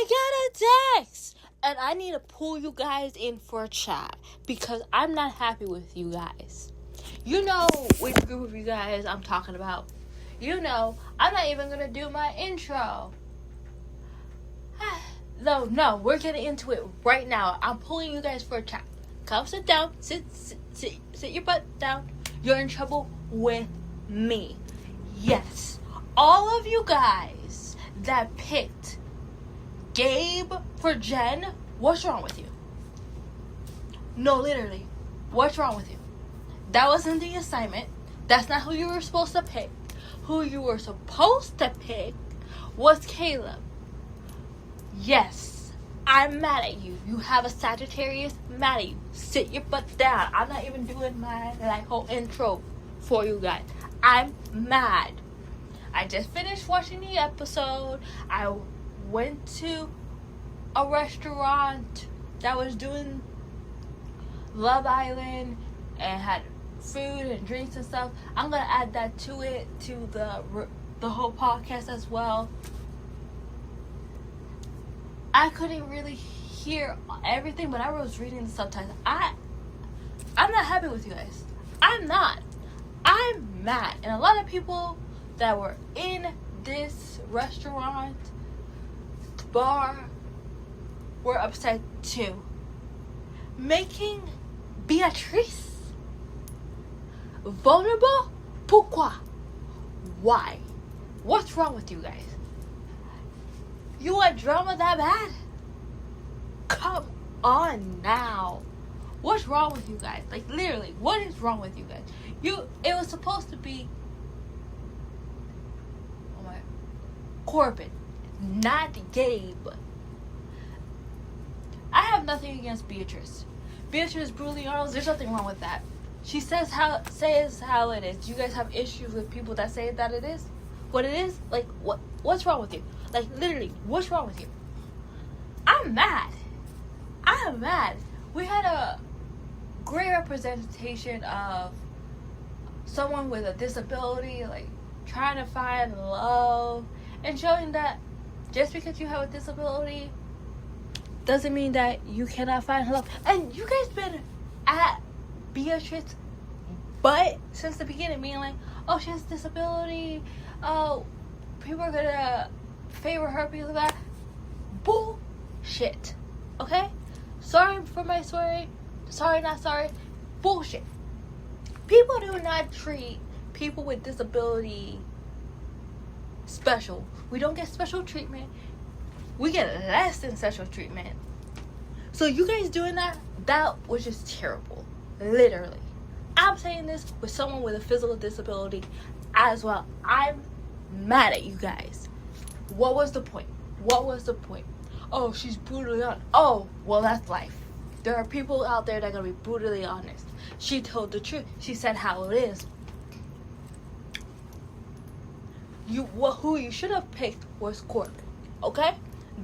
I got a text, and I need to pull you guys in for a chat because I'm not happy with you guys. You know which group of you guys I'm talking about. You know, I'm not even going to do my intro. No, we're getting into it right now. I'm pulling you guys for a chat. Come sit down. Sit your butt down. You're in trouble with me. Yes. All of you guys that picked Gabe for Jen, what's wrong with you? No, literally. What's wrong with you? That wasn't the assignment. That's not who you were supposed to pick. Who you were supposed to pick was Caleb. Yes, I'm mad at you. You have a Sagittarius, mad at you. Sit your butt down. I'm not even doing my whole intro for you guys. I'm mad. I just finished watching the episode. I went to a restaurant that was doing Love Island and had food and drinks and stuff. I'm gonna add that to it, to the whole podcast as well. I couldn't really hear everything, but I was reading the subtitles. I'm not happy with you guys. I'm not. I'm mad. And a lot of people that were in this restaurant, bar, were upset too. Making Beatrice vulnerable? Pourquoi? Why? What's wrong with you guys? You want drama that bad? Come on now. What's wrong with you guys? Like, literally, what is wrong with you guys? It was supposed to be Corbin, not Gabe. I have nothing against Beatrice. Beatrice is brutally honest. There's nothing wrong with that. She says how it is. Do you guys have issues with people that say that it is what it is? Like, what's wrong with you? Like, literally, what's wrong with you? I'm mad. We had a great representation of someone with a disability, like, trying to find love and showing that just because you have a disability doesn't mean that you cannot find love. And you guys been at Beatrice but since the beginning, being like, oh, she has a disability, oh, people are gonna favor her because of that. Bullshit. Okay? Sorry for my story. Sorry, not sorry. Bullshit. People do not treat people with disability special. We don't get special treatment. We get less than special treatment. So you guys doing that was just terrible. Literally. I'm saying this with someone with a physical disability as well. I'm mad at you guys. What was the point? Oh, she's brutally honest. Oh, well, that's life. There are people out there that are going to be brutally honest. She told the truth. She said how it is. Who you should have picked was Corbin. Okay?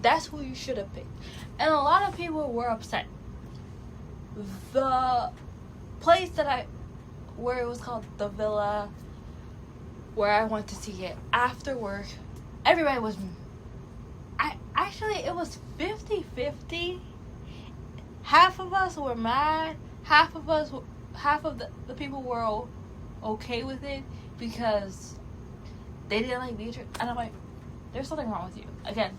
That's who you should have picked. And a lot of people were upset. The place where it was called the Villa, where I went to see it, after work, everybody was... It was 50-50. Half of us were mad. Half of the people were okay with it because they didn't like Beatrice. And I'm like, there's something wrong with you. Again,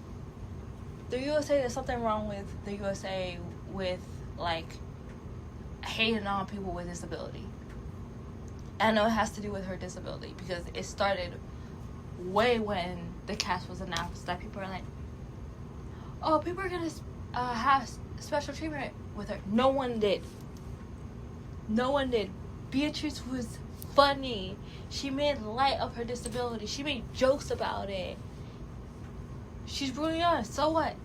the USA, there's something wrong with the USA with, like, hating on people with disability. I know it has to do with her disability because it started way when the cast was announced that people are like, oh, people are going to have special treatment with her. No one did. Beatrice was funny. She made light of her disability. She made jokes about it. She's brutally honest. So what?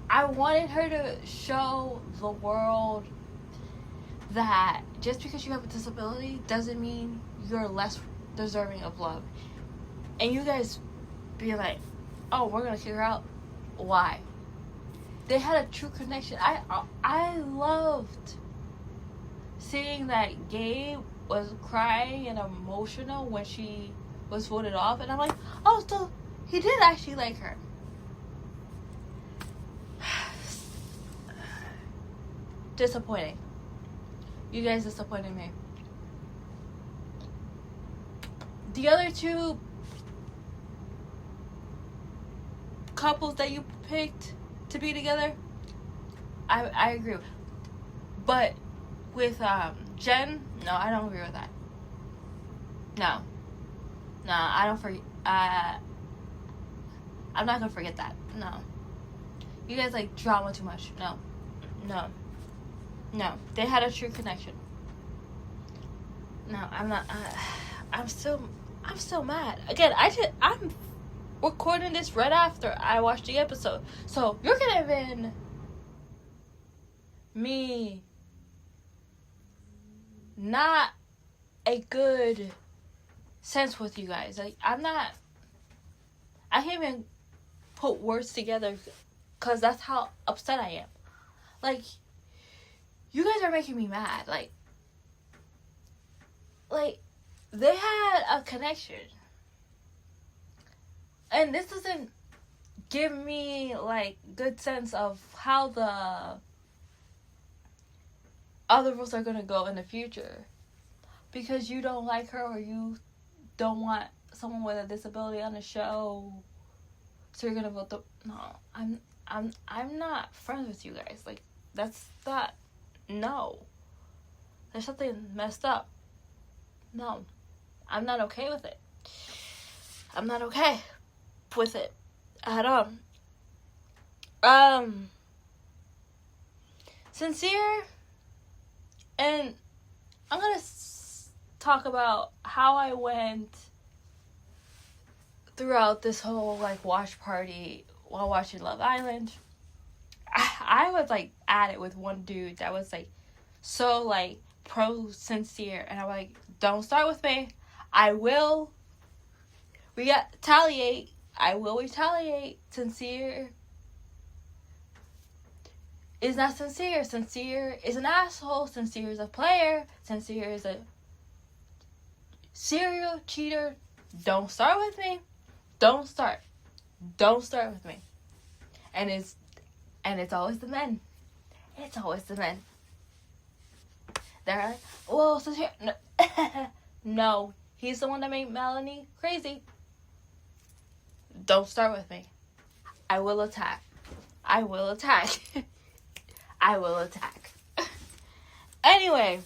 I wanted her to show the world that just because you have a disability doesn't mean you're less deserving of love. And you guys be like, oh, we're gonna kick her out. Why? They had a true connection. I loved seeing that Gabe was crying and emotional when she was voted off, and I'm like, oh, so he did actually like her. disappointing. You guys disappointed me. The other two couples that you picked to be together, I agree with. But with Jen, no, I don't agree with that. No, I don't forget. I'm not gonna forget that. No, you guys like drama too much. No. They had a true connection. No, I'm not. I'm still mad. Again, I'm recording this right after I watched the episode, so you're gonna even me not a good sense with you guys. Like, I can't even put words together because that's how upset I am. Like, you guys are making me mad. Like they had a connection, and this doesn't give me like good sense of how the other rules are gonna go in the future, because you don't like her or you don't want someone with a disability on the show, so you're gonna vote no. I'm not friends with you guys. Like, that's not. No, there's something messed up. No, I'm not okay with it. I'm not okay with it at all. Sincere, and I'm gonna talk about how I went throughout this whole like watch party while watching Love Island. I was like at it with one dude that was like so like pro Sincere, and I'm like, don't start with me. I will retaliate. Sincere is not sincere. Sincere is an asshole. Sincere is a player. Sincere is a serial cheater. Don't start with me. Don't start with me. And it's always the men. It's always the men. They're like, well, Sincere. No. No, he's the one that made Melanie crazy. Don't start with me. I will attack. Anyway,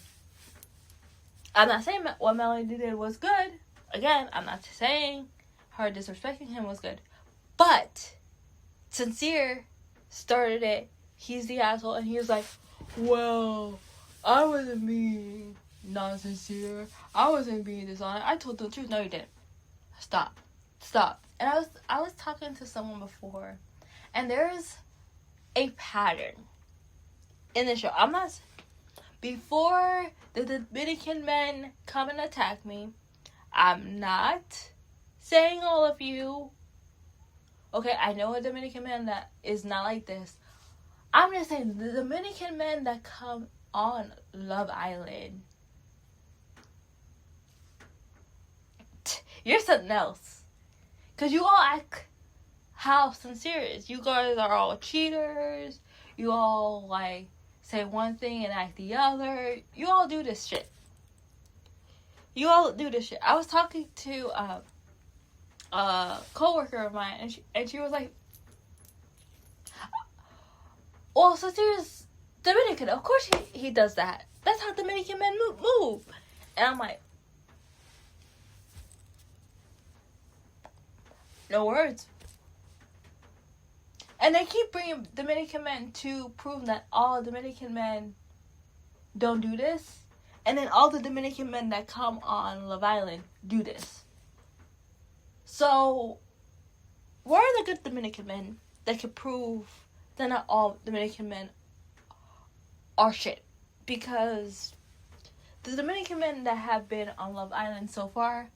I'm not saying what Melanie did was good. Again, I'm not saying her disrespecting him was good. But Sincere started it. He's the asshole, and he was like, well, I wasn't being non-sincere. I wasn't being dishonest. I told the truth. No, you didn't. Stop. And I was talking to someone before, and there's a pattern in the show. Before the Dominican men come and attack me, I'm not saying all of you. Okay, I know a Dominican man that is not like this. I'm just saying the Dominican men that come on Love Island, you're something else. Because you all act how Sincere is. You guys are all cheaters. You all, like, say one thing and act the other. You all do this shit. I was talking to a coworker of mine, and she was like, well, Sincere's Dominican. Of course he does that. That's how Dominican men move. And I'm like, no words. And they keep bringing Dominican men to prove that all Dominican men don't do this. And then all the Dominican men that come on Love Island do this. So, where are the good Dominican men that can prove that not all Dominican men are shit? Because the Dominican men that have been on Love Island so far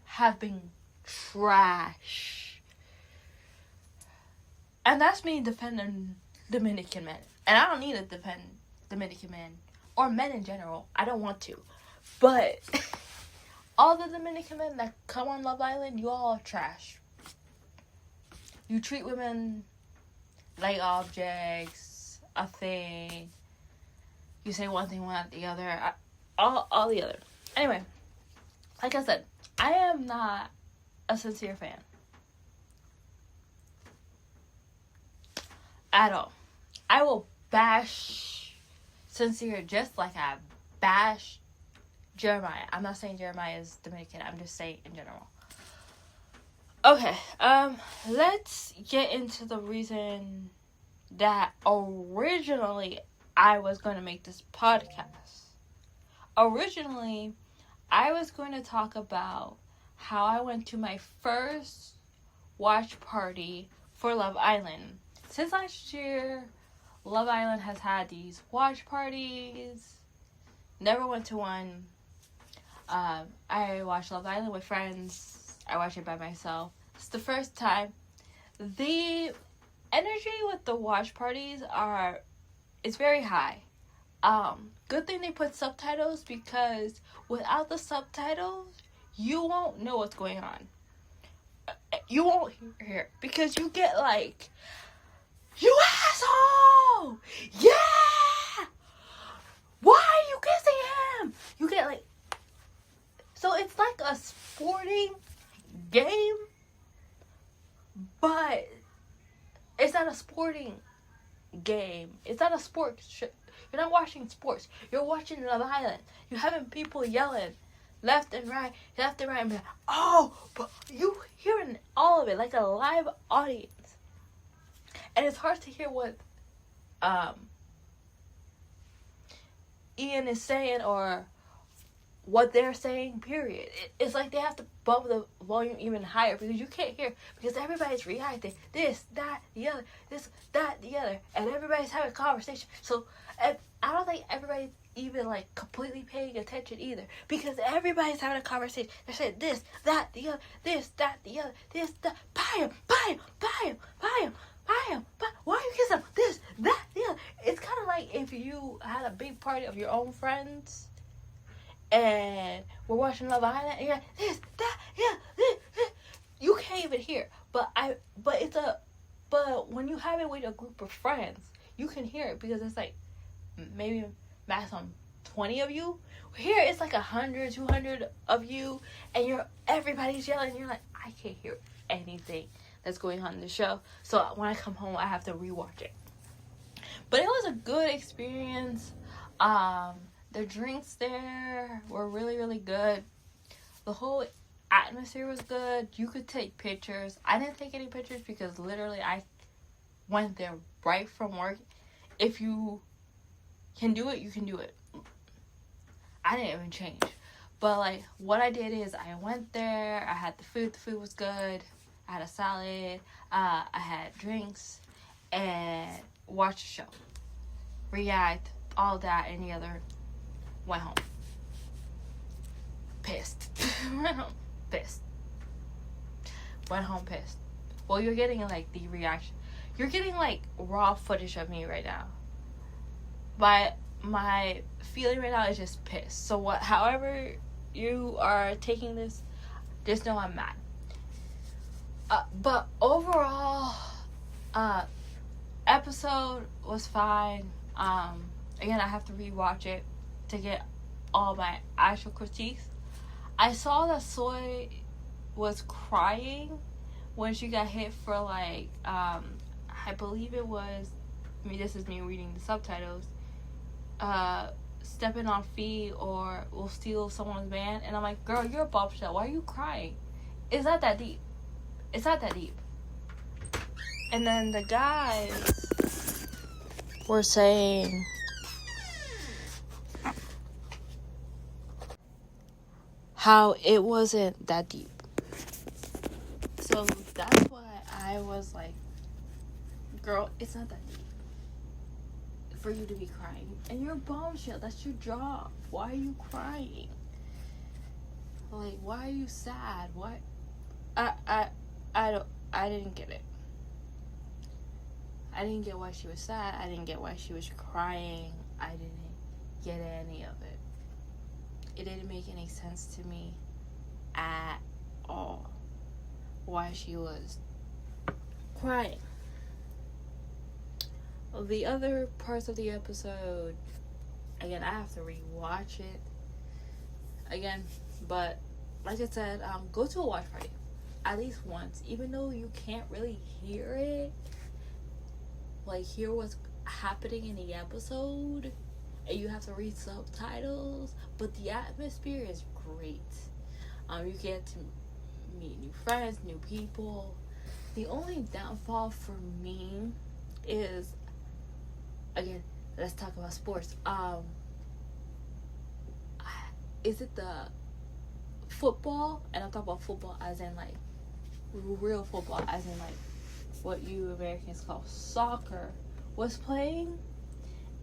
have been trash. And that's me defending Dominican men. And I don't need to defend Dominican men or men in general. I don't want to. But all the Dominican men that come on Love Island, you all are trash. You treat women like objects, a thing. you say one thing, one the other, all the other. Anyway, like I said, I am not a Sincere fan at all. I will bash Sincere just like I bash Jeremiah. I'm not saying Jeremiah is Dominican. I'm just saying in general. Okay, let's get into the reason that originally I was going to make this podcast. Originally, I was going to talk about how I went to my first watch party for Love Island. Since last year, Love Island has had these watch parties. Never went to one. I watched Love Island with friends. I watched it by myself. It's the first time. The energy with the watch parties is very high. Good thing they put subtitles, because without the subtitles, you won't know what's going on. You won't hear, because you get like, you asshole! Yeah! Why are you kissing him? You get like, so it's like a sporting game, but it's not a sporting game. It's not a sport show. You're not watching sports. You're watching Love Island. You're having people yelling left and right. And be like, oh, but you hearing all of it like a live audience. And it's hard to hear what Ian is saying or what they're saying, period. It's like they have to bump the volume even higher, because you can't hear, because everybody's reacting. This, that, the other. This, that, the other. And everybody's having a conversation. So, I don't think everybody's even, like, completely paying attention either, because everybody's having a conversation. They're saying this, that, the other. This, that, the other. This, that. Buy him. Why are you kissing him? This, that, the other. It's kind of like if you had a big party of your own friends, and we're watching Love Island, and you're like, this, that, yeah, this. You can't even hear. But when you have it with a group of friends, you can hear it, because it's like maybe maximum 20 of you. Here it's like 100, 200 of you, and everybody's yelling, and you're like, I can't hear anything that's going on in the show. So when I come home, I have to rewatch it. But it was a good experience. The drinks there were really, really good. The whole atmosphere was good. You could take pictures. I didn't take any pictures, because literally I went there right from work. If you can do it, you can do it. I didn't even change. But like, what I did is I went there. I had the food. The food was good. I had a salad. I had drinks. And watched the show. React. All that and the other. Went home. Pissed. Went home pissed. Well, you're getting like the reaction. You're getting like raw footage of me right now. My feeling right now is just pissed. So however you are taking this, just know I'm mad. But overall, episode was fine. Again, I have to rewatch it to get all my actual critiques. I saw that Soy was crying when she got hit for like, I believe it was, this is me reading the subtitles, stepping on feet or will steal someone's van. And I'm like, girl, you're a bombshell. Why are you crying? It's not that deep. And then the guys were saying how it wasn't that deep. So that's why I was like, girl, it's not that deep for you to be crying. And you're a bombshell. That's your job. Why are you crying? Like, why are you sad? What? I didn't get it. I didn't get why she was sad. I didn't get why she was crying. I didn't get any of it. It didn't make any sense to me at all why she was crying. The other parts of the episode, again, I have to rewatch it again. But like I said, go to a watch party at least once, even though you can't really hear it, like hear what's happening in the episode, and you have to read subtitles. But the atmosphere is great. You get to meet new friends, new people. The only downfall for me is, again, let's talk about sports. Is it the football? And I'm talking about football as in like real football, as in like what you Americans call soccer, was playing.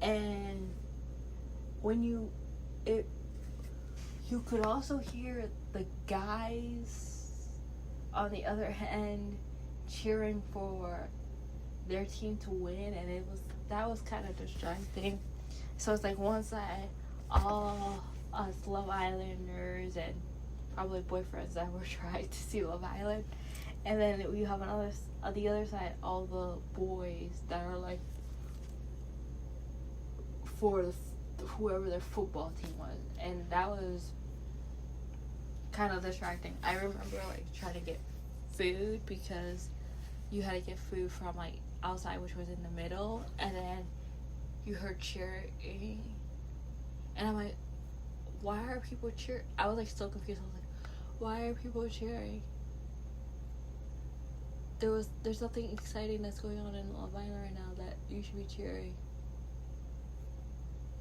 And when you could also hear the guys on the other end cheering for their team to win, and that was kind of distracting. So it's like one side, all us Love Islanders and probably boyfriends that were trying to see Love Island, and then we have on the other side, all the boys that are like for whoever their football team was, and that was kind of distracting. I remember like trying to get food because you had to get food from like outside, which was in the middle, and then you heard cheering, and I'm like, why are people cheering? I was like so confused. I was like, why are people cheering? There's nothing exciting that's going on in Love Island right now that you should be cheering.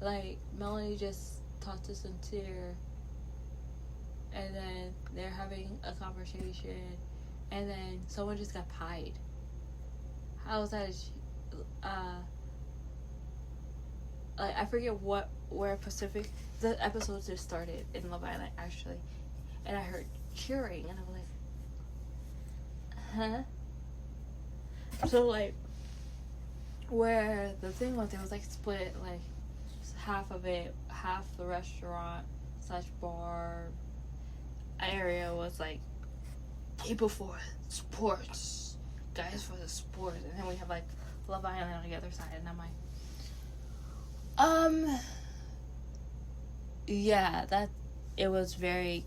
Like, Melanie just talked to Sincere, and then they're having a conversation, and then someone just got pied. How is that? Like, I forget where Pacific, the episode just started in Love Island actually, and I heard cheering, and I was like, huh? So like, where the thing was, it was like split, like half of it, half the restaurant / bar area was like people for sports, guys for the sports, and then we have like Love Island on the other side, and I'm like, yeah, that it was very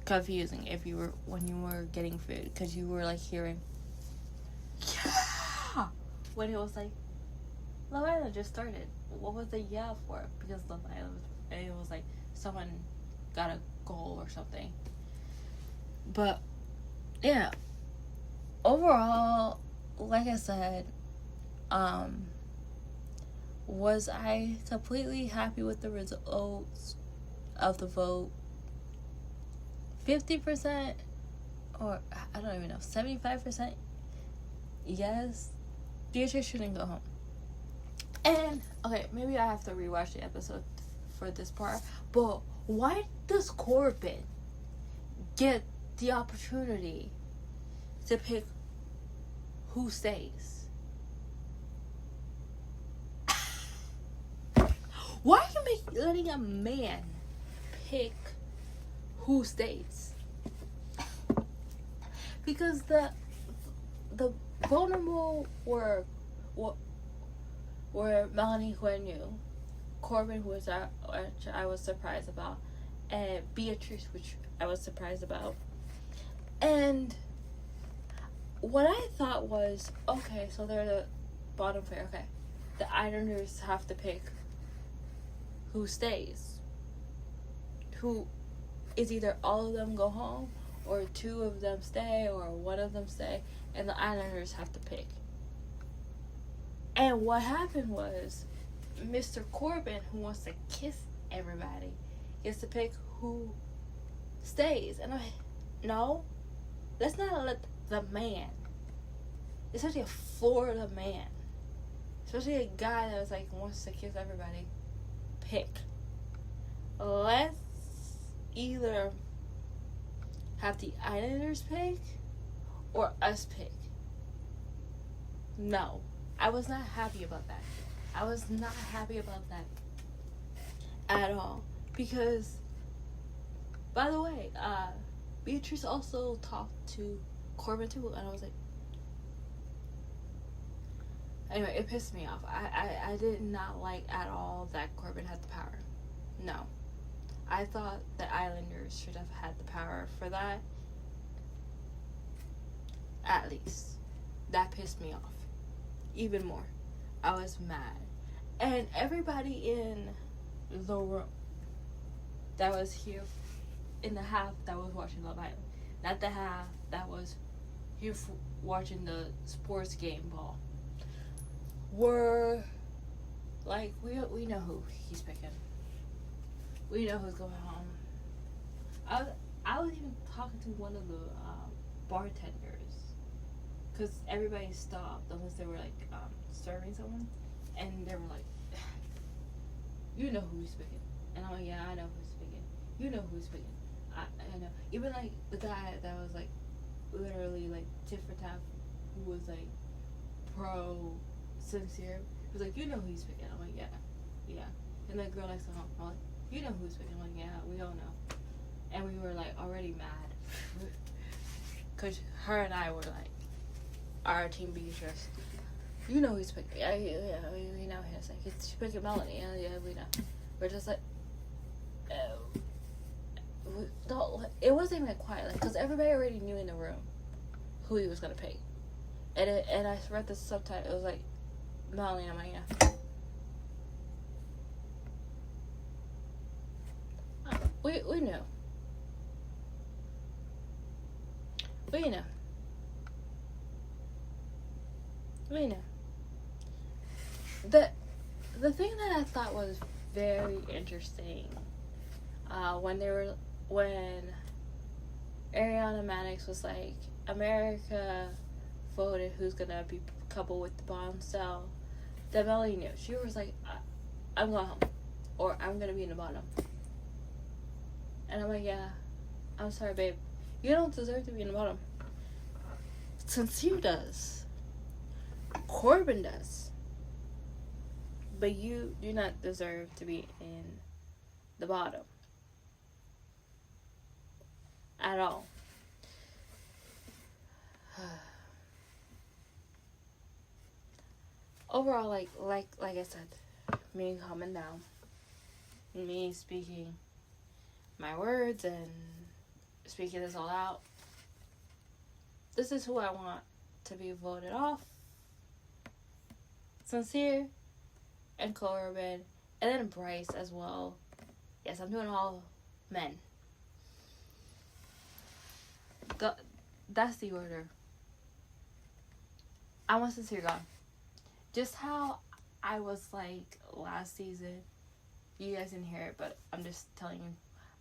confusing when you were getting food, because you were like hearing, yeah, when it was like Love Island just started. What was the yeah for? Because Love Island, it was like someone got a goal or something. But yeah, overall, like I said, was I completely happy with the results of the vote? 50%, or I don't even know, 75%? Yes, Beatrice shouldn't go home. And, okay, maybe I have to rewatch the episode for this part, but why does Corbin get the opportunity to pick who stays? Why are you letting a man pick who stays? Because the vulnerable were Melanie, who I knew, Corbin, which I was surprised about, and Beatrice, which I was surprised about. And what I thought was, okay, so they're the bottom pair, okay, the Islanders have to pick who stays. Who is either all of them go home, or two of them stay, or one of them stay, and the Islanders have to pick. And what happened was, Mr. Corbin, who wants to kiss everybody, gets to pick who stays. And no, let's not let the man, especially a Florida man, especially a guy that was like wants to kiss everybody, pick. Let's either have the Islanders pick or us pick. No, I was not happy about that. I was not happy about that at all. Because, by the way, Beatrice also talked to Corbin too, and I was like, Anyway, it pissed me off. I did not like at all that Corbin had the power. No. I thought the Islanders should have had the power for that. At least. That pissed me off. Even more. I was mad. And everybody in the room that was here in the half that was watching Love Island. Not the half that was here watching the sports game ball. Were like, we know who he's picking. We know who's going home. I was even talking to one of the bartenders, because everybody stopped unless they were like serving someone, and they were like, you know who's picking. And I'm like, yeah, I know who's picking. You know who's picking. I know. Even like the guy that was like literally like tit for tat, who was like pro sincere, was like, you know who he's picking. I'm like, yeah. And the girl next to him, I'm like, you know who's picking. I'm like, yeah, we all know. And we were like already mad, cause her and I were like, our team Beatrice. You know who's picking. Yeah, we know. He's like, she's picking Melanie. Yeah, we know. We're just like, it wasn't even quiet, like, because everybody already knew in the room who he was gonna pick. And I read the subtitle. It was like, Melanie. I'm like, yeah. We knew. We know. We know. The thing that I thought was very interesting, when Ariana Madix was like, America voted who's gonna be coupled with the Bombshell, that Melanie knew. She was like, I'm going home, or I'm gonna be in the bottom. And I'm like, yeah, I'm sorry, babe. You don't deserve to be in the bottom. Sincere does. Corbin does. But you do not deserve to be in the bottom. At all. Overall, like I said, me calming down, me speaking my words and speaking this all out. This is who I want to be voted off. Sincere and Corbin, and then Bryce as well. Yes, I'm doing all men. That's the order. I want Sincere gone. Just how I was like last season. You guys didn't hear it, but I'm just telling you.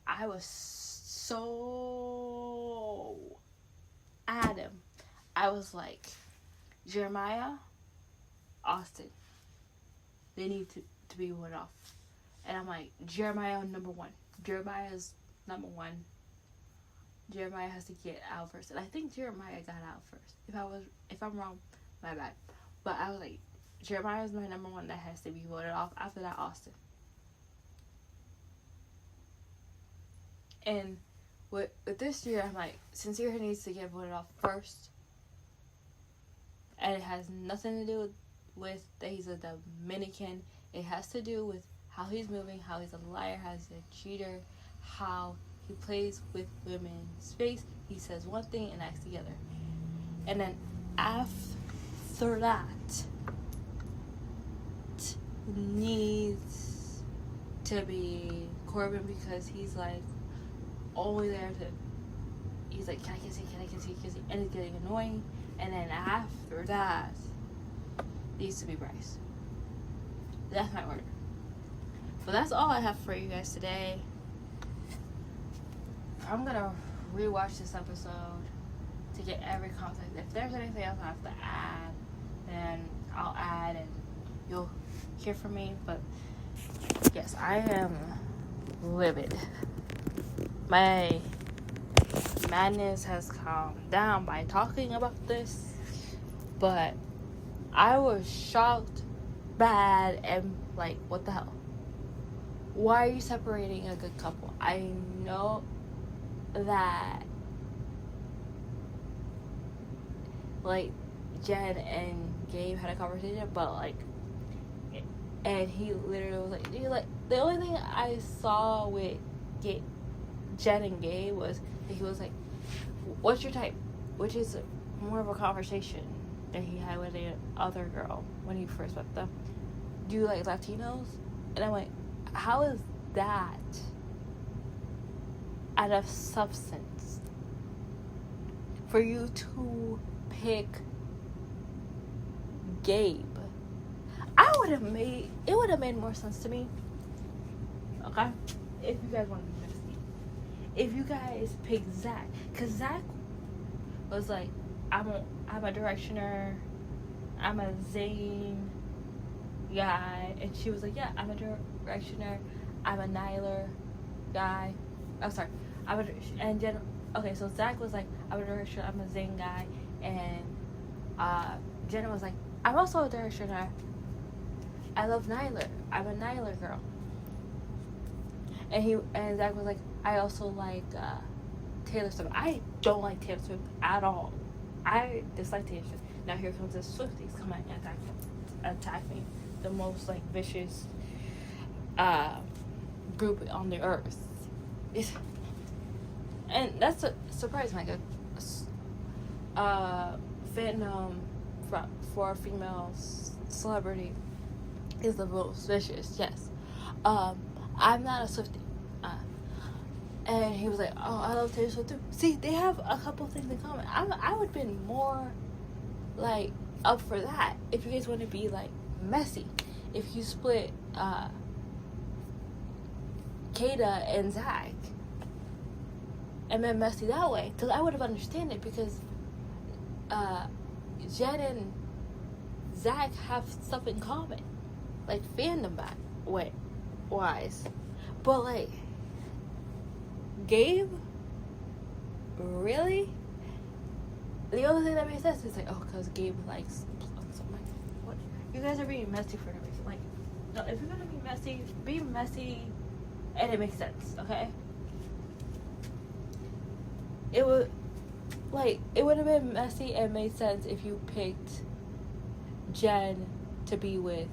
I was so Adam. I was like, Jeremiah, Austin, they need to be voted off. And I'm like, Jeremiah number one. Jeremiah's number one. Jeremiah has to get out first. And I think Jeremiah got out first. If I'm wrong, my bad. But I was like, Jeremiah's my number one that has to be voted off. After that, Austin. And with this year, I'm like, Sincere needs to get voted off first. And it has nothing to do with that he's a Dominican. It has to do with how he's moving, how he's a liar, how he's a cheater, how he plays with women's space. He says one thing and acts together. And then after that, needs to be Corbin, because he's like only there to, he's like, can I kiss you, and it's getting annoying. And then after that, needs to be Bryce. That's my order. But that's all I have for you guys today. I'm gonna rewatch this episode to get every context. If there's anything else I have to add, then I'll add and you'll hear from me. But yes, I am livid. My madness has calmed down by talking about this, but I was shocked, bad, and like, what the hell? Why are you separating a good couple? I know that, like, Jen and Gabe had a conversation, but like, and he literally was like, the only thing I saw with Jen and Gabe was that he was like, what's your type? Which is more of a conversation that he had with the other girl when he first met them. Do you like Latinos? And I'm like, how is that out of substance for you to pick Gabe? It would have made more sense to me, okay, if you guys want to be messy, if you guys pick Zach, because Zach was like, I'm a directioner, I'm a Zayn guy, and she was like, yeah, I'm a directioner, I'm a Nyler guy. Oh, sorry, and then okay, so Zach was like, I'm a directioner, I'm a Zayn guy, and Jenna was like, I'm also a directioner, I love Nyler, I'm a Nyler girl. And Zach was like, I also like Taylor Swift. I don't like Taylor Swift at all. I dislike Taylor Swift. Now here comes the Swifties coming and attack me. The most like vicious group on the earth. And that's a surprise, like a fandom for a female celebrity is the most vicious. Yes. I'm not a Swiftie. And he was like, oh, I love Taylor Swift too. See, they have a couple things in common. I would have been more, like, up for that if you guys want to be, like, messy. If you split Kata and Zach and been messy that way. Because I would have understood it because Jen and Zach have stuff in common. Like, fandom wise. But, like, Gabe? Really? The only thing that makes sense is like, oh, because Gabe likes something. Like, what? You guys are being messy for no reason. Like, no, if you're gonna be messy, and it makes sense, okay? It would have been messy and made sense if you picked Jen to be with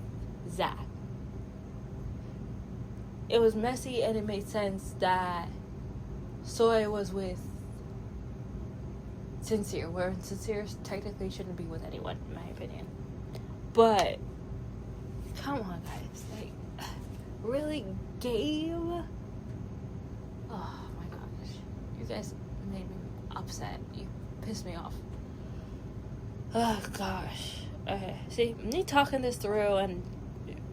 Zach. It was messy and it made sense that Soy was with Sincere, where Sincere technically shouldn't be with anyone, in my opinion. But, come on, guys. Like, really? Gabe? Oh, my gosh. You guys made me upset. You pissed me off. Oh, gosh. Okay. See, me talking this through and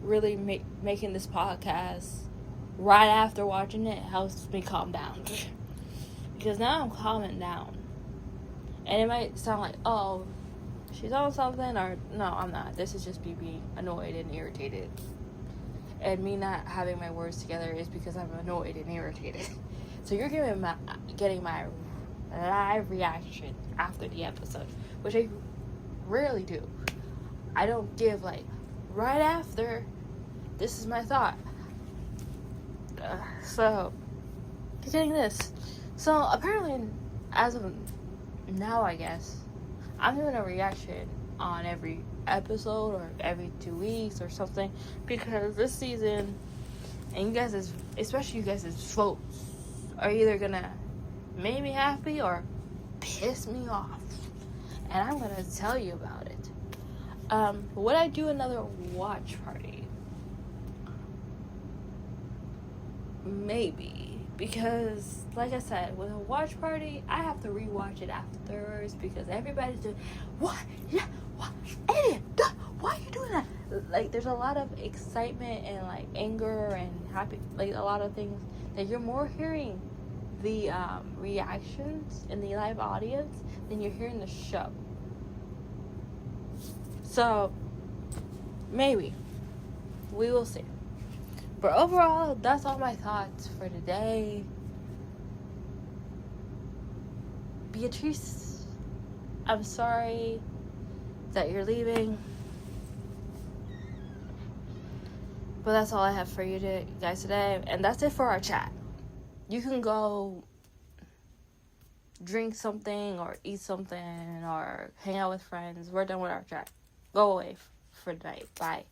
really making this podcast right after watching it helps me calm down. Because now I'm calming down. And it might sound like, oh, she's on something, or no, I'm not. This is just me being annoyed and irritated. And me not having my words together is because I'm annoyed and irritated. So you're getting my live reaction after the episode, which I rarely do. I don't give, like, right after, this is my thought. So, getting this. So, apparently, as of now, I guess, I'm doing a reaction on every episode or every 2 weeks or something, because this season, and you guys, especially you guys' votes, are either gonna make me happy or piss me off. And I'm gonna tell you about it. Would I do another watch party? Maybe. Because, like I said, with a watch party, I have to rewatch it afterwards because everybody's doing, what? Yeah, what? Idiot! Why are you doing that? Like, there's a lot of excitement and, like, anger and happy, like, a lot of things that you're more hearing the reactions in the live audience than you're hearing the show. So, maybe. We will see. But overall, that's all my thoughts for today. Beatrice, I'm sorry that you're leaving. But that's all I have for you guys today. And that's it for our chat. You can go drink something or eat something or hang out with friends. We're done with our chat. Go away for the night. Bye.